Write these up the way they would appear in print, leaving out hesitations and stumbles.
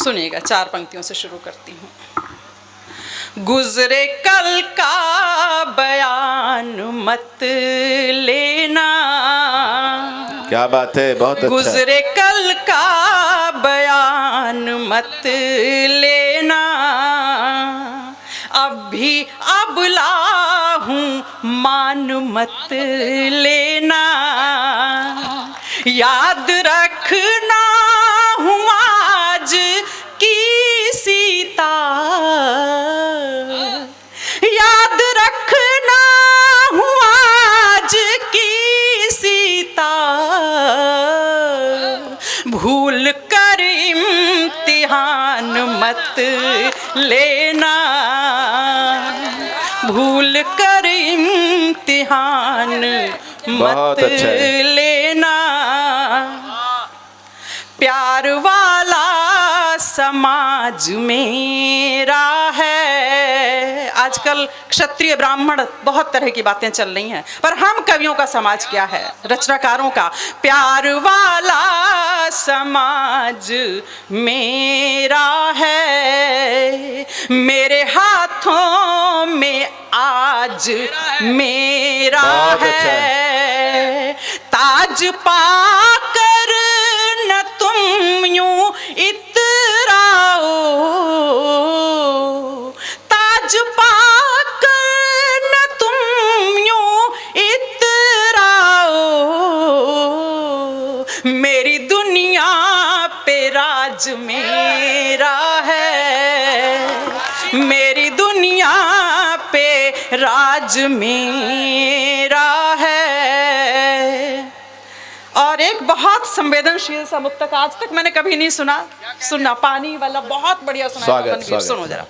सुनिएगा, 4 पंक्तियों से शुरू करती हूँ। गुजरे कल का बयान मत लेना। क्या बात है, बहुत अच्छा। गुजरे कल का बयान मत लेना, अब भी अबला हूँ मान मत लेना। याद रखना हूँ आज की सीता, याद रखना हूँ आज की सीता। भूल कर इम्तिहान मत लेना, भूल कर इम्तिहान मत लेना। प्यार वाला समाज मेरा है। आजकल क्षत्रिय ब्राह्मण बहुत तरह की बातें चल रही हैं, पर हम कवियों का समाज क्या है, रचनाकारों का? प्यार वाला समाज मेरा है, मेरे हाथों में आज मेरा है। ताज पाकर न तुम यूं इतराओ, ताज पाकर न तुम यूं इतराओ। मेरी दुनिया पे राज मेरा है, मेरी दुनिया पे राज मेरा है। और एक बहुत संवेदनशील सा मुक्तक आज तक मैंने कभी नहीं सुना पानी वाला, बहुत बढ़िया सुना। स्वागत। सुनो जरा।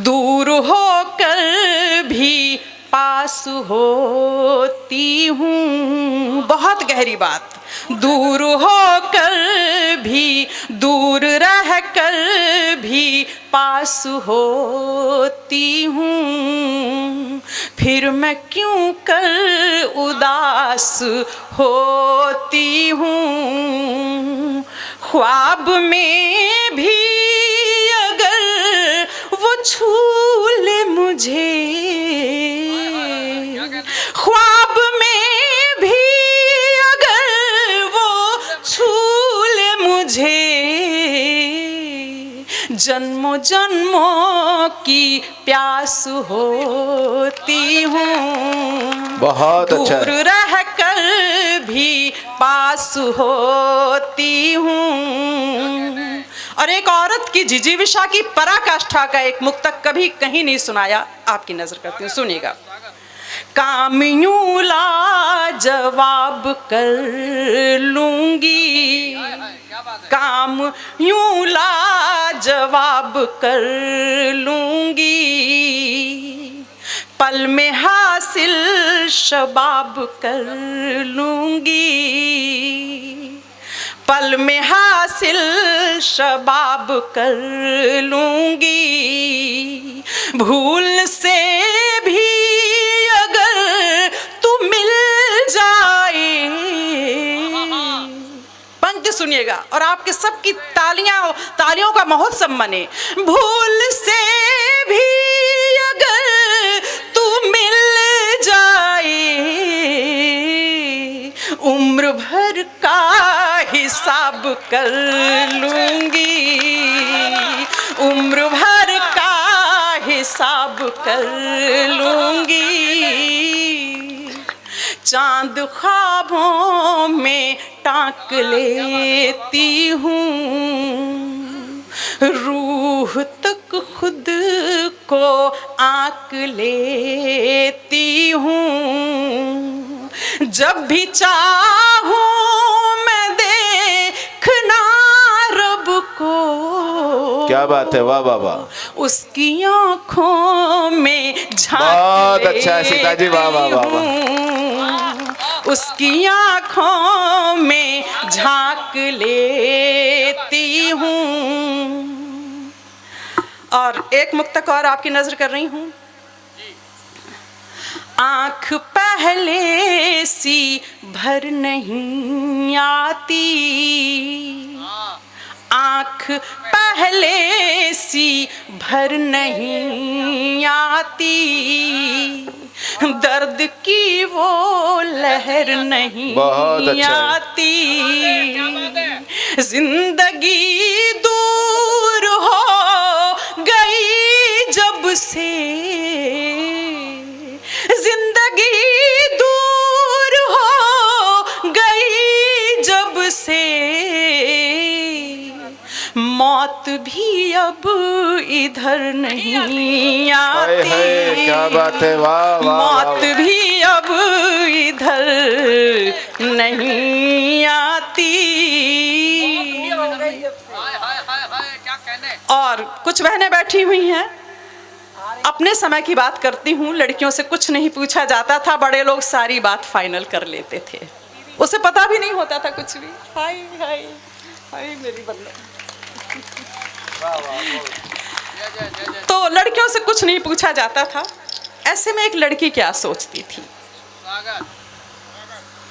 दूर होकर भी पास होती हूँ, बहुत गहरी बात। दूर होकर भी, दूर रहकर भी पास होती हूँ। फिर मैं क्यों कर उदास होती हूँ। ख्वाब में भी अगर वो छू ले मुझे, ख्वाब में भी अगर वो छू ले मुझे, जन्मों जन्मों की प्यास होती हूँ। बहुत अच्छा। दूर रह कर भी पास होती हूँ। और एक औरत की जिजीविषा की पराकाष्ठा का एक मुक्तक कभी कहीं नहीं सुनाया, आपकी नजर करती हूँ, सुनिएगा। काम यूं लाजवाब कर लूंगी, काम यूं लाजवाब कर लूंगी। पल में हासिल शबाब कर लूंगी, पल में हासिल शबाब कर लूंगी। भूल से भी अगर तू मिल जाए, पंक्ति सुनिएगा और आपके सबकी तालियों का महोत्सव मने। भूल से भी अगर तू मिल जाए, उम्र भर का हिसाब कर लूंगी, उम्र भर का हिसाब कर लूंगी। चांद ख्वाबों में टांक लेती हूँ, रूह तक खुद को आंक लेती हूँ। जब भी चाहूँ मैं देखना रब को, क्या बात है, वाह वाह वाह। उसकी आँखों में झांक बहुत अच्छा है सीता जी, वाह वाह वाह वाह। उसकी आँखों में झांक लेती हूँ। और एक मुक्तक और आपकी नजर कर रही हूँ। आँख पहले सी भर नहीं आती, आँख पहले सी भर नहीं आती, दर्द की वो लहर नहीं बहुत अच्छा है। आती। जिंदगी दूर हो गई जब से, जिंदगी दूर हो गई जब से, मौत भी अब इधर नहीं हाय आती। हाय, क्या बात है, वाह वाह मौत वाह। भी अब इधर नहीं आती। और कुछ बहनें बैठी हुई हैं, अपने समय की बात करती हूँ। लड़कियों से कुछ नहीं पूछा जाता था, बड़े लोग सारी बात फाइनल कर लेते थे, उसे पता भी नहीं होता था कुछ भी। हाय हाय हाय मेरी बल्ला। तो लड़कियों से कुछ नहीं पूछा जाता था। ऐसे में एक लड़की क्या सोचती थी,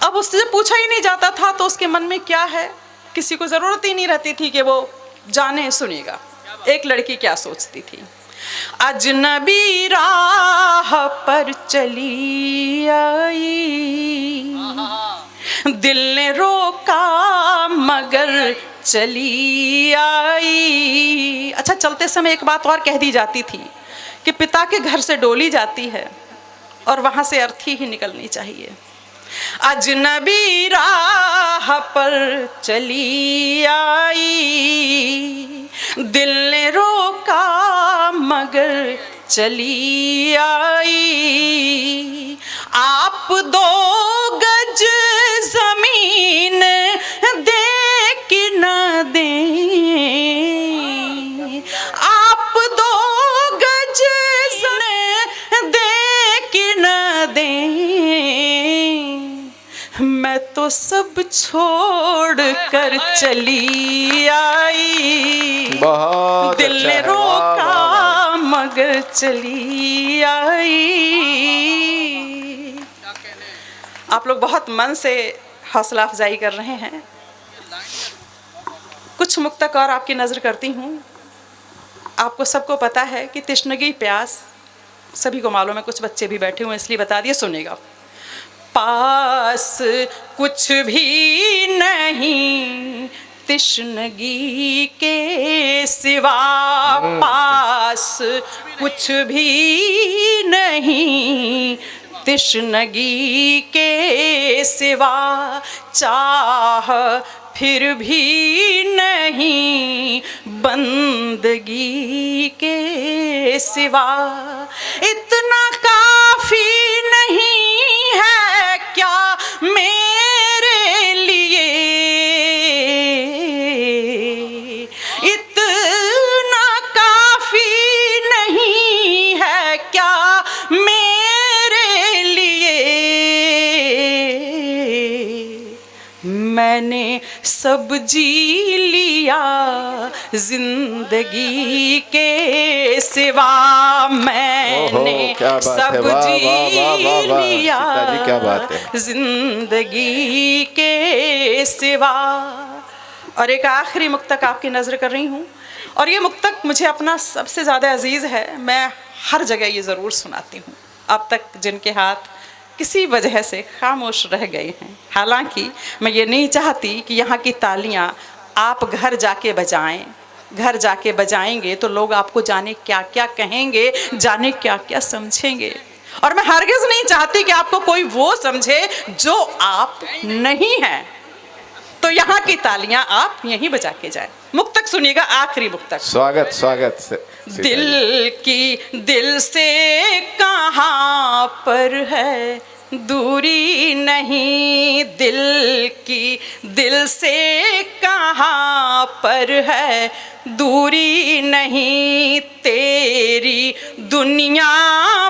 अब उससे जब पूछा ही नहीं जाता था तो उसके मन में क्या है, किसी को जरूरत ही नहीं रहती थी कि वो जाने सुनेगा। एक लड़की क्या सोचती थी, अजनबी राह पर चली आई, दिल ने रोका मगर चली आई। अच्छा, चलते समय एक बात और कह दी जाती थी कि पिता के घर से डोली जाती है और वहां से अर्थी ही निकलनी चाहिए। अजनबी राह पर चली आई, दिल ने रोका मगर चली आई। आप 2 गज जमीन दे कि न दें, आप 2 गज जमीन दे कि न दें, मैं तो सब छोड़ कर चली आई। बहुत दिल अच्छा ने है, वाह, रोका वाह, वाह। मगर चली आई। आप लोग बहुत मन से हौसला अफजाई कर रहे हैं। कुछ मुक्तक और आपकी नज़र करती हूँ। आपको सबको पता है कि तिश्नगी प्यास सभी को मालूम है, कुछ बच्चे भी बैठे हुए इसलिए बता दिए, सुनेगा। पास कुछ भी नहीं तिश्नगी के सिवा, पास कुछ भी नहीं तिश्नगी के सिवा, चाह फिर भी नहीं बंदगी के सिवा। इतना काफी नहीं है क्या मेरे लिए, इतना काफी नहीं है क्या मेरे लिए, मैंने सब जी लिया जिंदगी के सिवा, मैंने सब जी लिया जिंदगी के सिवा। और एक आखिरी मुक्तक आपकी नज़र कर रही हूँ, और ये मुक्तक मुझे अपना सबसे ज़्यादा अजीज़ है, मैं हर जगह ये ज़रूर सुनाती हूँ। अब तक जिनके हाथ किसी वजह से खामोश रह गए हैं, हालांकि मैं ये नहीं चाहती कि यहाँ की तालियाँ आप घर जाके बजाएं। घर जाके बजाएंगे तो लोग आपको जाने क्या क्या कहेंगे, जाने क्या क्या समझेंगे, और मैं हरगिज़ नहीं चाहती कि आपको कोई वो समझे जो आप नहीं हैं। तो यहाँ की तालियां आप यहीं बजा के जाए। मुक्तक सुनिएगा, आखिरी मुक्तक। स्वागत स्वागत से दिल की दिल से कहाँ पर है दूरी नहीं, दिल की दिल से कहाँ पर है दूरी नहीं, तेरी दुनिया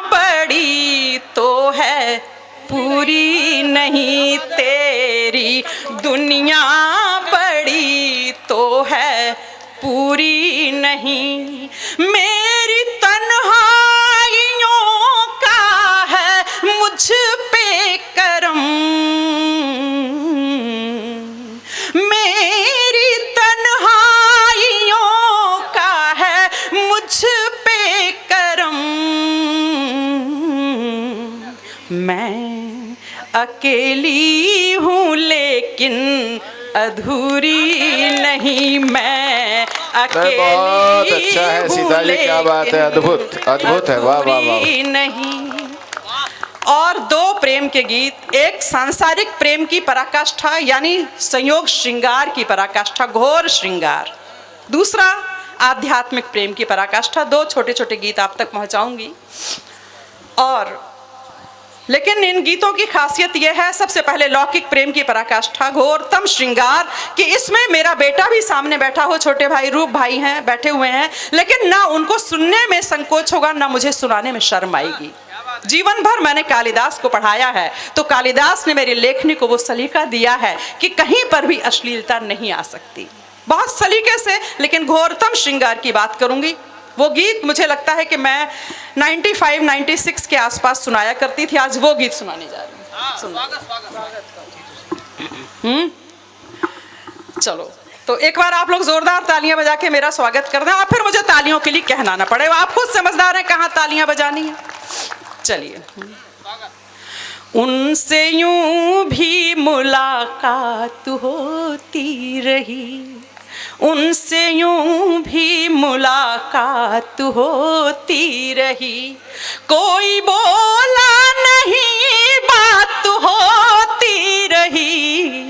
बड़ी तो है पूरी नहीं, तेरी दुनिया बड़ी तो है पूरी नहीं। मेरी तन्हाइयों का है मुझ पे करम, मेरी तन्हाइयों अकेली हूँ लेकिन अधूरी नहीं, मैं अकेली बहुत अच्छा है सीता जी, क्या बात है, अद्भुत अद्भुत है, वाह वाह वाह। अधूरी नहीं। और दो प्रेम के गीत, एक सांसारिक प्रेम की पराकाष्ठा यानी संयोग श्रृंगार की पराकाष्ठा, घोर श्रृंगार, दूसरा आध्यात्मिक प्रेम की पराकाष्ठा। दो छोटे छोटे गीत आप तक पहुंचाऊंगी। और लेकिन इन गीतों की खासियत यह है, सबसे पहले लौकिक प्रेम की पराकाष्ठा, घोरतम श्रृंगार, कि इसमें मेरा बेटा भी सामने बैठा हो, छोटे भाई रूप भाई हैं बैठे हुए हैं, लेकिन ना उनको सुनने में संकोच होगा, ना मुझे सुनाने में शर्म आएगी। जीवन भर मैंने कालिदास को पढ़ाया है, तो कालिदास ने मेरी लेखनी को वो सलीका दिया है कि कहीं पर भी अश्लीलता नहीं आ सकती, बहुत सलीके से। लेकिन घोरतम श्रृंगार की बात करूंगी। वो गीत मुझे लगता है कि मैं 95-96 के आसपास सुनाया करती थी, आज वो गीत सुनाने जा रही हूँ। चलो, तो एक बार आप लोग जोरदार तालियां बजा के मेरा स्वागत कर दें, और फिर मुझे तालियों के लिए कहना ना पड़े, आप खुद समझदार हैं कहाँ तालियां बजानी है। चलिए। उनसे यूं भी मुलाकात होती रही, उनसे यूं भी मुलाकात होती रही, कोई बोला नहीं बात होती रही।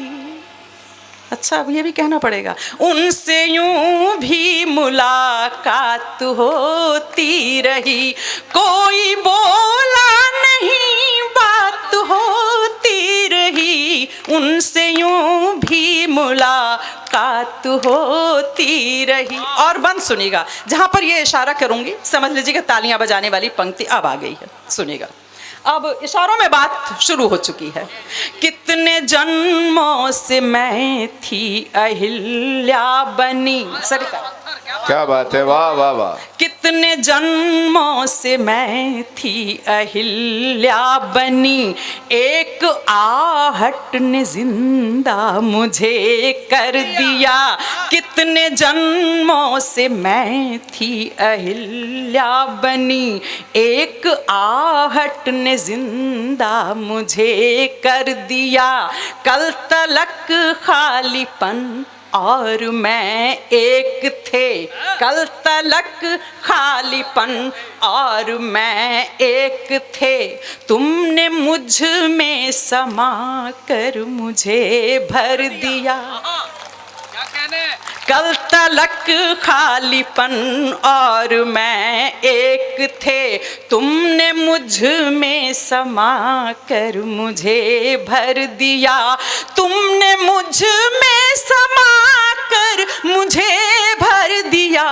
अच्छा, अब ये भी कहना पड़ेगा, उनसे यूं भी मुलाकात होती रही, कोई बोला नहीं बात होती रही, उनसे यूं भी मुलाकात होती रही। और बंद सुनिएगा, जहां पर ये इशारा करूंगी समझ लीजिएगा तालियां बजाने वाली पंक्ति अब आ गई है, सुनिएगा। अब इशारों में बात शुरू हो चुकी है। कितने जन्मों से मैं थी अहिल्या बनी, सरिता क्या बात है, वाह वाह वाह। कितने जन्मों से मैं थी अहिल्या बनी, एक आहट ने जिंदा मुझे कर दिया। कितने जन्मों से मैं थी अहिल्या बनी, एक आहट ने जिंदा मुझे कर दिया। कल तलक खालीपन और मैं एक थे, कल तलक खालीपन और मैं एक थे, तुमने मुझ में समा कर मुझे भर दिया। कल तलक खालीपन और मैं एक थे, तुमने मुझ में समा कर मुझे भर दिया। तुमने मुझ में समा कर मुझे भर दिया।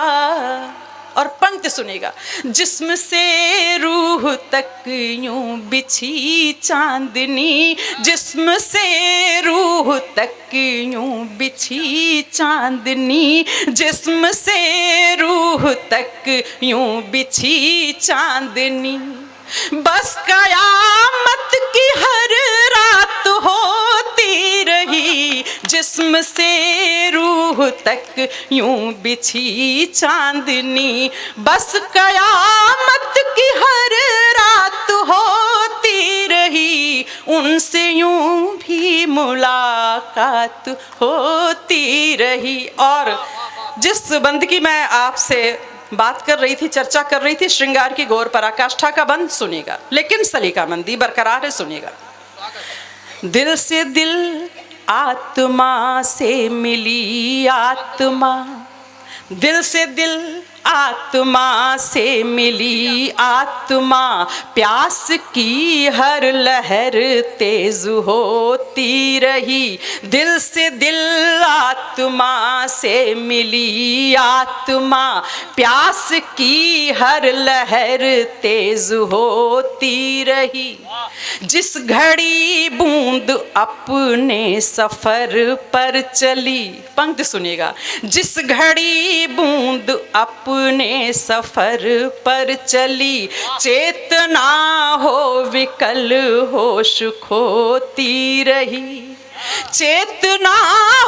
और पंक्ति सुनेगा, जिस्म से रूह तक यूं बिछी चांदनी, जिस्म से रूह तक यूं बिछी चांदनी, जिस्म से रूह तक यूं बिछी चांदनी, बस कयामत की हर रात होती रही, जिस्म से रूह तक यूं बिछी चांदनी, बस कयामत की हर रात होती रही, उनसे यूं भी मुलाकात होती रही। और जिस बंद की मैं आपसे बात कर रही थी, चर्चा कर रही थी, श्रृंगार की गौर पराकाष्ठा का बंद सुनेगा, लेकिन सलीकामंदी बरकरार है, सुनेगा। दिल से दिल आत्मा से मिली आत्मा, दिल से दिल आत्मा से मिली आत्मा, प्यास की हर लहर तेज होती रही। दिल से दिल आत्मा से मिली आत्मा, प्यास की हर लहर तेज होती रही। जिस घड़ी बूंद अपने सफर पर चली, पंक्ति सुनिएगा, जिस घड़ी बूंद अपने सफर पर चली, चेतना हो विकल होश खोती रही, चेतना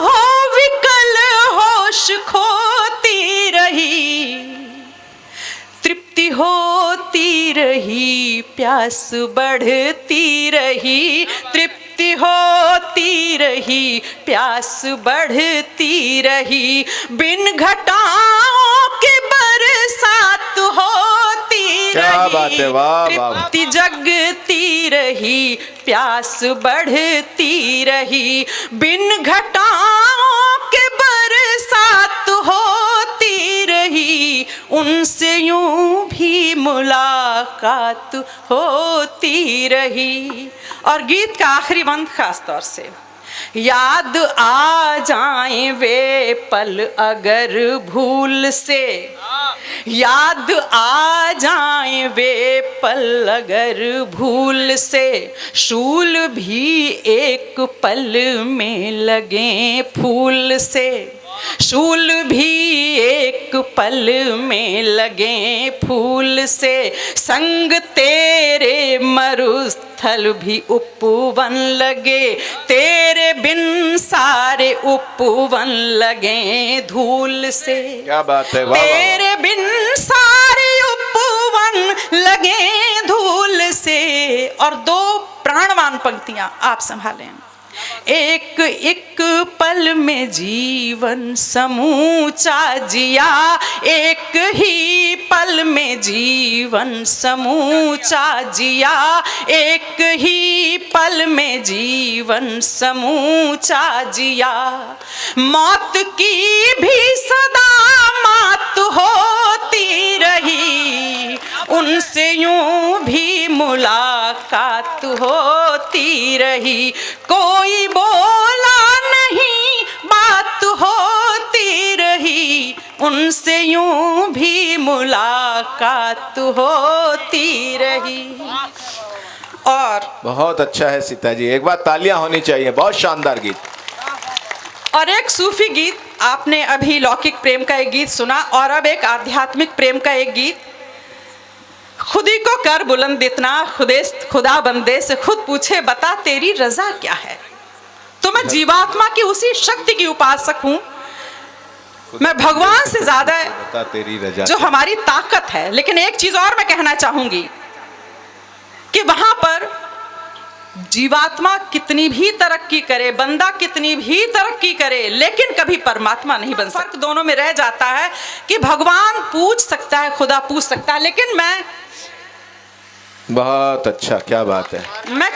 हो विकल होश खोती रही, तृप्ति होती रही प्यास बढ़ती रही, तृप्ति होती रही, प्यास बढ़ती रही, बिन घटाओं के बरसात होती क्या बात है, वाह, रही, वाह। तृप्ति जगती रही, प्यास बढ़ती रही, बिन घटाओं के बरसात होती रही, उनसे यूं भी मुलाकात होती रही। और गीत का आखिरी बंद खास तौर से, याद आ जाएं वे पल अगर भूल से, याद आ जाएं वे पल अगर भूल से, शूल भी एक पल में लगे फूल से, शूल भी एक पल में लगे फूल से, संग तेरे मरुस्थल भी उपवन लगे, तेरे बिन सारे उपवन लगे धूल से। क्या बात है, वाह, वाह, वाह। तेरे बिन सारे उपवन लगे धूल से। और दो प्राणवान पंक्तियां आप संभालें। एक एक पल में जीवन समूचा जिया, एक ही पल में जीवन समूचा जिया, एक ही पल में जीवन समूचा जिया, मौत की भी सदा मात होती रही, उनसे यूं भी मुलाकात होती रही, कोई बोला नहीं बात होती रही, उनसे यूं भी मुलाकात होती रही। और बहुत अच्छा है सीता जी, एक बार तालियां होनी चाहिए, बहुत शानदार गीत। और एक सूफी गीत आपने अभी लौकिक प्रेम का एक गीत सुना, और अब एक आध्यात्मिक प्रेम का एक गीत। खुदी को कर बुलंद इतना, खुदा बंदे से खुद पूछे बता तेरी रजा क्या है। तो मैं जीवात्मा की उसी शक्ति की उपासक हूं, मैं भगवान से ज्यादा बता तेरी रजा जो हमारी ताकत है। लेकिन एक चीज और मैं कहना चाहूंगी कि वहां पर जीवात्मा कितनी भी तरक्की करे, बंदा कितनी भी तरक्की करे, लेकिन कभी परमात्मा नहीं बन सकता। फर्क दोनों में रह जाता है कि भगवान पूछ सकता है, खुदा पूछ सकता है, लेकिन मैं बहुत अच्छा, क्या बात है, मैं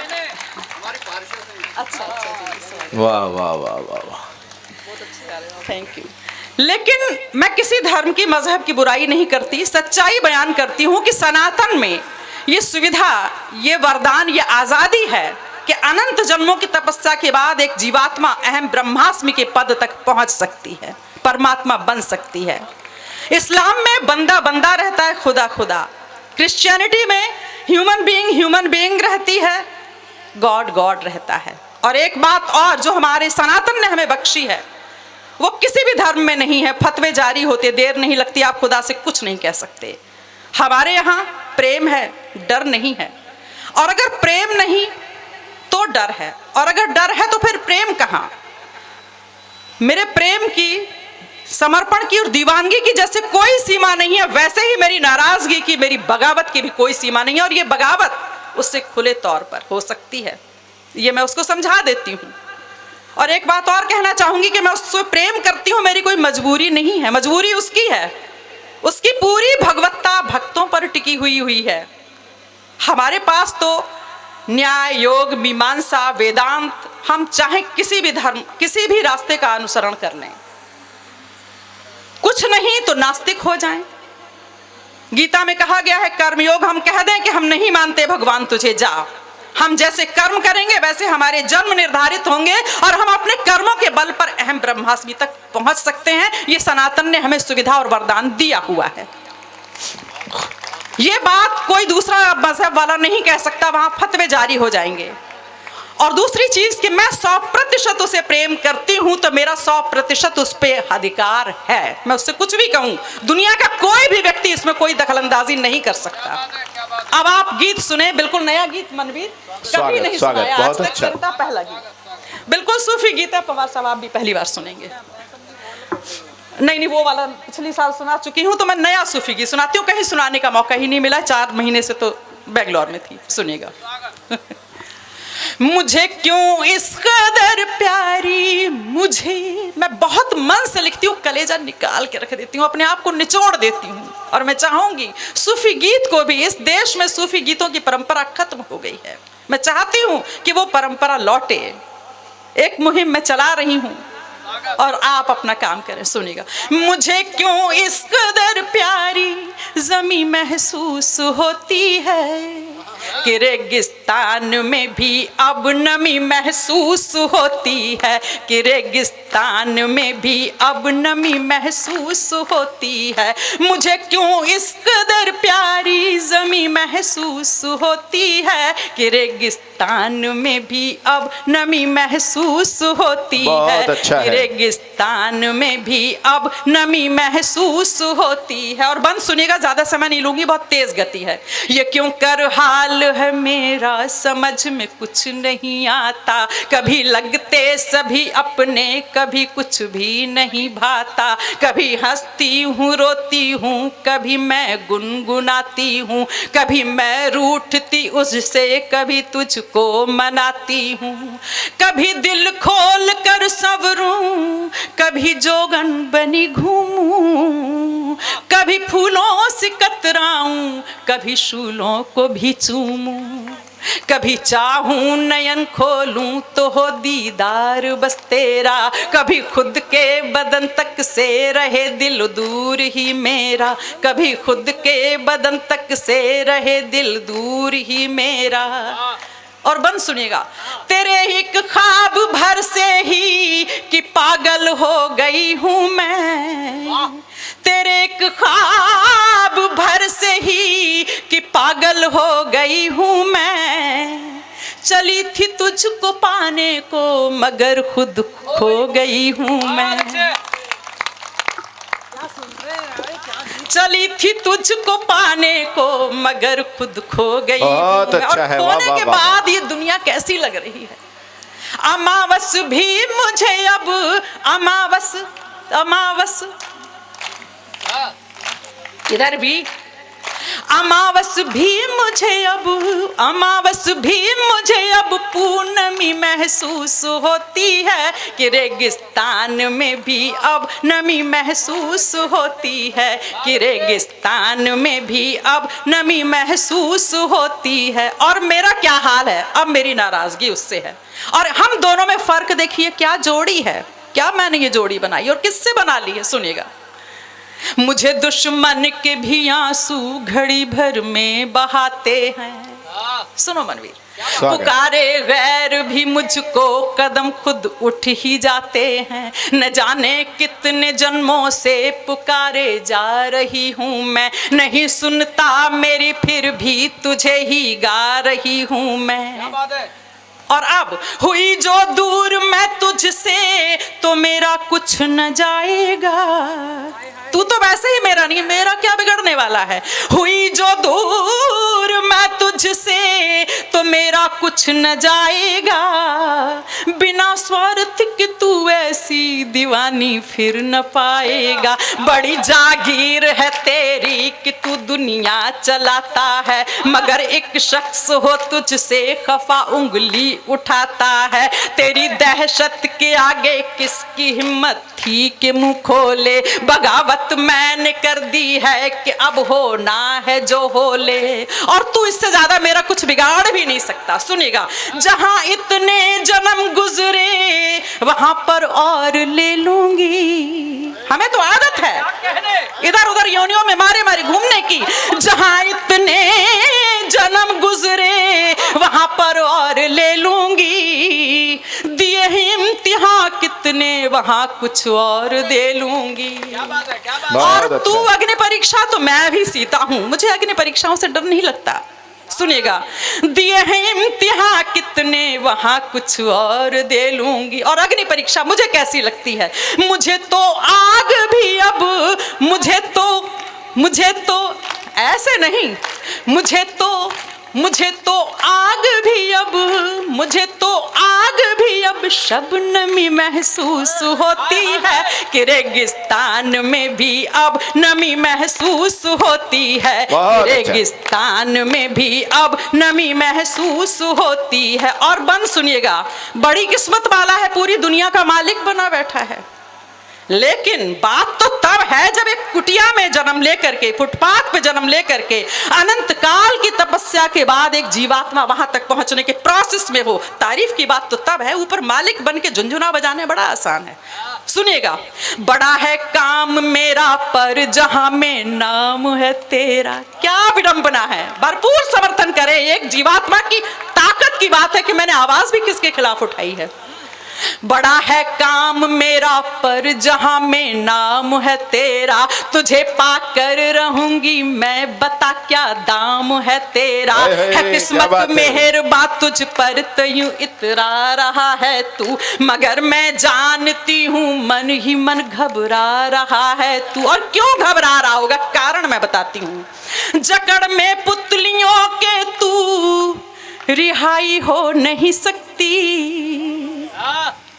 अच्छा वाह वाह वाह वाह वाह, थैंक यू। लेकिन मैं किसी धर्म की मजहब की बुराई नहीं करती, सच्चाई बयान करती हूँ कि सनातन में ये सुविधा, ये वरदान, ये आज़ादी है कि अनंत जन्मों की तपस्या के बाद एक जीवात्मा अहम ब्रह्मास्मि के पद तक पहुंच सकती है, परमात्मा बन सकती है। इस्लाम में बंदा बंदा रहता है, खुदा खुदा। क्रिश्चियनिटी में ह्यूमन बीइंग रहती है, गॉड गॉड रहता है। और एक बात और जो हमारे सनातन ने हमें बख्शी है, वो किसी भी धर्म में नहीं है। फतवे जारी होते देर नहीं लगती, आप खुदा से कुछ नहीं कह सकते। हमारे यहाँ प्रेम है, डर नहीं है। और अगर प्रेम नहीं तो डर है, और अगर डर है तो फिर प्रेम कहाँ। मेरे प्रेम की, समर्पण की और दीवानगी की जैसे कोई सीमा नहीं है, वैसे ही मेरी नाराजगी की, मेरी बगावत की भी कोई सीमा नहीं है। और ये बगावत उससे खुले तौर पर हो सकती है, ये मैं उसको समझा देती हूँ। और एक बात और कहना चाहूंगी कि मैं उससे प्रेम करती हूँ, मेरी कोई मजबूरी नहीं है, मजबूरी उसकी है। उसकी पूरी भगवत्ता भक्तों पर टिकी हुई है। हमारे पास तो न्याय, योग, मीमांसा, वेदांत, हम चाहे किसी भी धर्म, किसी भी रास्ते का अनुसरण कर लें, कुछ नहीं तो नास्तिक हो जाएं। गीता में कहा गया है कर्मयोग, हम कह दें कि हम नहीं मानते भगवान तुझे, जा, हम जैसे कर्म करेंगे वैसे हमारे जन्म निर्धारित होंगे और हम अपने कर्मों के बल पर अहम ब्रह्मास्मि तक पहुंच सकते हैं। ये सनातन ने हमें सुविधा और वरदान दिया हुआ है। ये बात कोई दूसरा मजहब वाला नहीं कह सकता, वहां फतवे जारी हो जाएंगे। और दूसरी चीज कि मैं 100% उसे प्रेम करती हूं, तो मेरा 100% उस पर अधिकार है। मैं उससे कुछ भी कहूं, दुनिया का कोई भी व्यक्ति इसमें कोई दखलंदाजी नहीं कर सकता। अब आप गीत सुने, बिल्कुल नया गीत मनवीर, कभी नहीं सुनाया आज तक, करता पहला गीत, बिल्कुल सूफी गीत है। पवार साहब आप भी पहली बार सुनेंगे। नहीं, वो वाला पिछली साल सुना चुकी हूँ, तो मैं नया सूफी गीत सुनाती हूँ। कहीं सुनाने का मौका ही नहीं मिला, 4 महीने से तो बेंगलोर में थी। सुनिएगा। मुझे क्यों इस कदर प्यारी, मुझे, मैं बहुत मन से लिखती हूँ, कलेजा निकाल के रख देती हूँ, अपने आप को निचोड़ देती हूँ। और मैं चाहूंगी सूफी गीत को भी, इस देश में सूफी गीतों की परंपरा खत्म हो गई है, मैं चाहती हूँ कि वो परंपरा लौटे। एक मुहिम मैं चला रही हूँ और आप अपना काम करें, सुनिएगा। मुझे क्यों इस कदर प्यारी ज़मीं महसूस होती है कि रेगिस्तान में भी अब नमी महसूस होती है, कि रेगिस्तान में भी अब नमी महसूस होती है। मुझे क्यों इस कदर प्यारी ज़मीं महसूस होती है कि रेगिस्तान में भी अब नमी महसूस होती है। अच्छा है। रेगिस्तान में भी अब नमी महसूस होती है। और बंद सुनिएगा, ज़्यादा समय नहीं लूंगी, बहुत तेज गति है। ये क्यों कर हाल है मेरा समझ में कुछ नहीं आता, कभी लगते सभी अपने, कभी कुछ भी नहीं भाता, कभी हंसती हूँ रोती हूँ, कभी मैं गुनगुनाती हूँ, कभी मैं रूठती उससे, कभी तुझको मनाती हूँ, कभी दिल खोल कर संवरूं, कभी जोगन बनी घूमूं, कभी फूलों से कतराऊं, कभी शूलों को भी चूमूं, कभी चाहूं नयन खोलूं तो हो दीदार बस तेरा, कभी खुद के बदन तक से रहे दिल दूर ही मेरा, कभी खुद के बदन तक से रहे दिल दूर ही मेरा। और बंद सुनिएगा, तेरे एक ख्वाब भर से ही कि पागल हो गई हूँ मैं, तेरे एक ख्वाब भर से ही कि पागल हो गई हूँ मैं, चली थी तुझको पाने को मगर खुद खो गई हूँ मैं, चली थी तुझको पाने को मगर खुद खो गई। बहुत अच्छा है। और खोने के बाद ये दुनिया कैसी लग रही है। अमावस भी मुझे अब, अमावस अमावस इधर भी, अमावस भी मुझे अब, अमावस भी मुझे अब पूर्णमी महसूस होती है कि रेगिस्तान में भी अब नमी महसूस होती है, कि रेगिस्तान में भी अब नमी महसूस होती है। और मेरा क्या हाल है, अब मेरी नाराजगी उससे है। और हम दोनों में फर्क देखिए, क्या जोड़ी है, क्या मैंने ये जोड़ी बनाई और किससे बना ली है, सुनिएगा। मुझे दुश्मन के भी आंसू घड़ी भर में बहाते हैं, सुनो मनवीर, पुकारे गैर भी मुझको कदम खुद उठ ही जाते हैं, न जाने कितने जन्मों से पुकारे जा रही हूँ मैं, नहीं सुनता मेरी फिर भी तुझे ही गा रही हूँ मैं। और अब हुई जो दूर मैं तुझसे तो मेरा कुछ न जाएगा, तू तो वैसे ही मेरा नहीं, मेरा क्या बिगड़ने वाला है। हुई जो दूर मैं तुझसे तो मेरा कुछ न जाएगा, बिना स्वार्थ के तू ऐसी दीवानी फिर न पाएगा। बड़ी जागीर है तेरी कि तू दुनिया चलाता है, मगर एक शख्स हो तुझसे खफा उंगली उठाता है। तेरी दहशत के आगे किसकी हिम्मत थी कि मुंह खोले, बगावत मैंने कर दी है कि अब होना है जो हो ले, और तू इससे ज्यादा मेरा कुछ बिगाड़ भी नहीं सकता। सुनिएगा, जहां इतने जन्म गुजरे वहां पर और ले लूंगी, हमें तो आदत है इधर उधर योनियों में मारे मारे घूमने की। जहां इतने जन्म गुजरे वहां पर और ले लूंगी, दिए इम्तिहान कितने वहां कुछ और दे लूंगी। और तू अग्नि परीक्षा तो मैं भी सीता हूं, मुझे अग्नि परीक्षाओं से डर नहीं लगता। सुनिएगा, दिए हैं इम्तिहान कितने वहां कुछ और दे लूंगी। और अग्नि परीक्षा मुझे कैसी लगती है, मुझे तो आग भी अब, मुझे तो ऐसे नहीं, मुझे तो आग भी अब शबनमी महसूस होती है कि रेगिस्तान में भी अब नमी महसूस होती है, रेगिस्तान में भी अब नमी महसूस होती है। और बंद सुनिएगा, बड़ी किस्मत वाला है, पूरी दुनिया का मालिक बना बैठा है, लेकिन बात तो तब है जब एक कुटिया में जन्म लेकर के, फुटपाथ पे जन्म लेकर के, अनंत काल की तपस्या के बाद एक जीवात्मा वहां तक पहुंचने के प्रोसेस में हो। तारीफ की बात तो तब है, ऊपर मालिक बन के झुनझुना बजाने बड़ा आसान है। सुनिएगा, बड़ा है काम मेरा पर जहां में नाम है तेरा। क्या विडंबना है, भरपूर समर्थन करे एक जीवात्मा की ताकत की बात है कि मैंने आवाज भी किसके खिलाफ उठाई है। बड़ा है काम मेरा पर जहां में नाम है तेरा, तुझे पाकर रहूंगी मैं, बता क्या दाम है तेरा। है किस्मत मेहरबा तुझ पर तो यूं इतरा रहा है तू, मगर मैं जानती हूँ मन ही मन घबरा रहा है तू। और क्यों घबरा रहा होगा, कारण मैं बताती हूँ। जकड़ में पुतलियों के तू रिहाई हो नहीं सकती।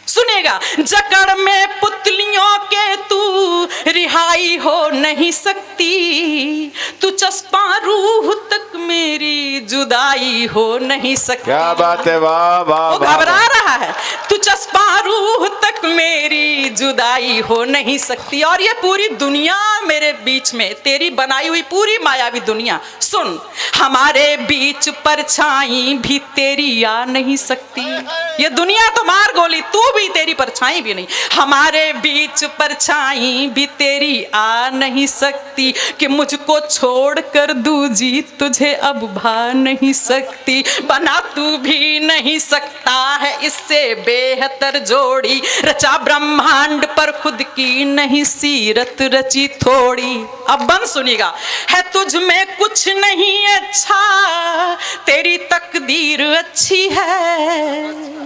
सुनेगा, जकड़ में पुतलियों के तू रिहाई हो नहीं सकती, तू चस्पा रूह तक मेरी जुदाई हो नहीं सकती। क्या बात है, वाह वाह। वो घबरा रहा है, तू चस्पा रूह तक मेरी जुदाई हो नहीं सकती। और ये पूरी दुनिया मेरे बीच में, तेरी बनाई हुई पूरी मायावी दुनिया। सुन, हमारे बीच परछाई भी तेरी आ नहीं सकती। ये दुनिया तो मार गोली, तू भी, तेरी परछाई भी नहीं। हमारे बीच परछाई भी तेरी आ नहीं सकती, कि मुझको छोड़ कर दूजी तुझे अब भा नहीं सकती। बना तू भी नहीं सकता है इससे बेहतर जोड़ी, रचा ब्रह्मांड पर खुद की नहीं सीरत रची थोड़ी। अब बंद सुनिएगा, है तुझ में कुछ नहीं अच्छा, तेरी तकदीर अच्छी है।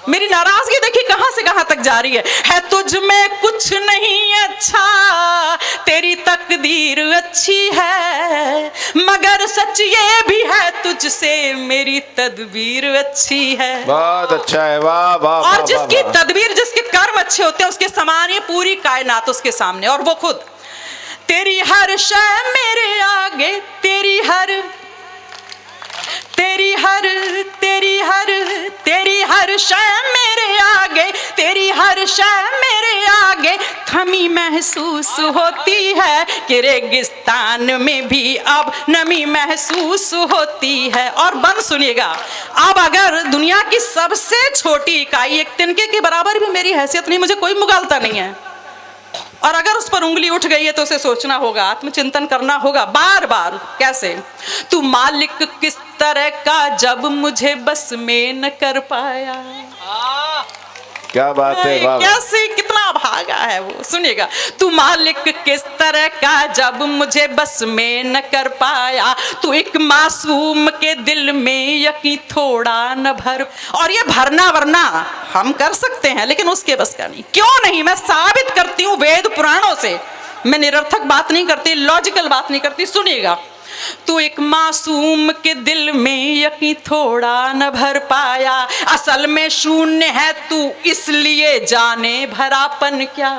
मेरी नाराजगी देखिए कहां से कहां तक जा रही है तुझ में कुछ नहीं अच्छा, तेरी तकदीर अच्छी है, मगर सच ये भी है तुझसे मेरी तदबीर अच्छी है। बहुत अच्छा है, वाह वाह। और जिसकी तदबीर, जिसके कर्म अच्छे होते हैं, उसके समान ही पूरी कायनात उसके सामने। और वो खुद, तेरी हर शय मेरे आगे, तेरी हर शय मेरे आगे, तेरी हर शय मेरे आगे थमी महसूस होती है, कि रेगिस्तान में भी अब नमी महसूस होती है। और बंद सुनिएगा, अब अगर दुनिया की सबसे छोटी इकाई एक तिनके के बराबर भी मेरी हैसियत नहीं, मुझे कोई मुगालता नहीं है, और अगर उस पर उंगली उठ गई है तो उसे सोचना होगा, आत्मचिंतन करना होगा बार बार। कैसे? तू मालिक किस तरह का जब मुझे बस में न कर पाया। क्या बात है, वाह। कैसे, कितना भागा है वो। सुनिएगा, तू मालिक किस तरह का जब मुझे बस में न कर पाया, तू एक मासूम के दिल में यकीन थोड़ा न भर। और ये भरना वरना हम कर सकते हैं, लेकिन उसके बस का नहीं। क्यों नहीं? मैं साबित करती हूँ वेद पुराणों से। मैं निरर्थक बात नहीं करती, लॉजिकल बात नहीं करती। सुनिएगा, तू एक मासूम के दिल में यकीन थोड़ा न भर पाया, असल में शून्य है तू इसलिए जाने भरापन क्या।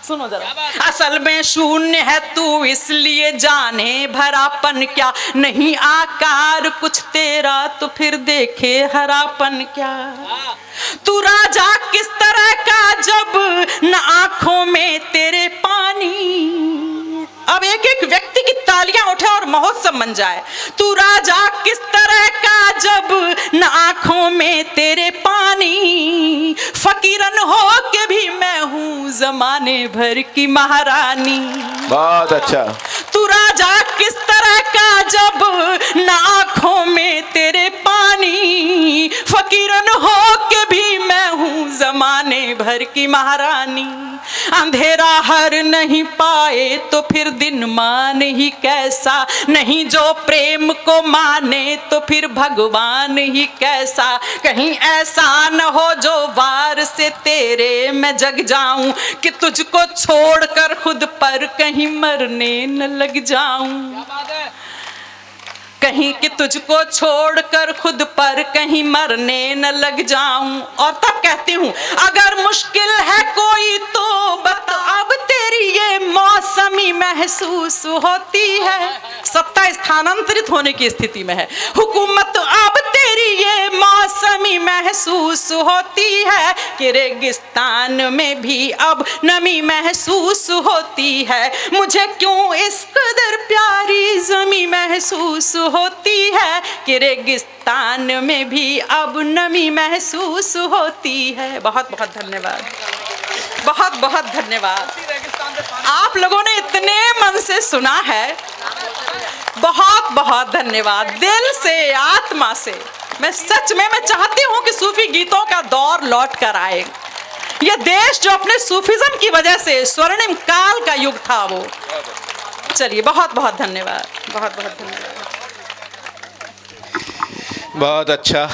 सुनो जरा, असल में शून्य है तू इसलिए जाने भरापन क्या, नहीं आकार कुछ तेरा तो फिर देखे हरापन क्या। तू राजा किस तरह का जब न आंखों में तेरे पानी। अब एक एक व्यक्ति की तालियां उठे और महोत्सव बन जाए। तू राजा किस तरह का जब न आंखों में तेरे पानी, फकीरन हो के भी मैं हूँ जमाने भर की महारानी। बहुत अच्छा। तू राजा किस तरह का जब न आंखों में तेरे पानी, फकीरन हो के भी मैं हूँ जमाने भर की महारानी। अंधेरा हर नहीं पाए तो फिर दिन मान ही कैसा, नहीं जो प्रेम को माने तो फिर भगवान ही कैसा। कहीं ऐसा न हो जो वार से तेरे मैं जग जाऊं, कि तुझको छोड़कर खुद पर कहीं मरने न लग जाऊं। कहीं कि तुझको छोड़कर खुद पर कहीं मरने न लग जाऊं। और तब कहती हूँ अगर मुश्किल है कोई तो बता, अब तेरी ये मौसमी महसूस होती है। सत्ता स्थानांतरित होने की स्थिति में है हुकूमत, अब तेरी ये मौसमी महसूस होती है कि रेगिस्तान में भी अब नमी महसूस होती है। मुझे क्यों इस कदर प्यारी ज़मी महसूस होती है कि रेगिस्तान में भी अब नमी महसूस होती है। बहुत बहुत धन्यवाद, बहुत बहुत धन्यवाद। आप लोगों ने इतने मन से सुना है, बहुत बहुत धन्यवाद, दिल से आत्मा से। मैं सच में मैं चाहती हूँ कि सूफी गीतों का दौर लौट कर आए। ये देश जो अपने सूफिज्म की वजह से स्वर्णिम काल का युग था वो। चलिए बहुत बहुत धन्यवाद, बहुत बहुत धन्यवाद। बहुत अच्छा।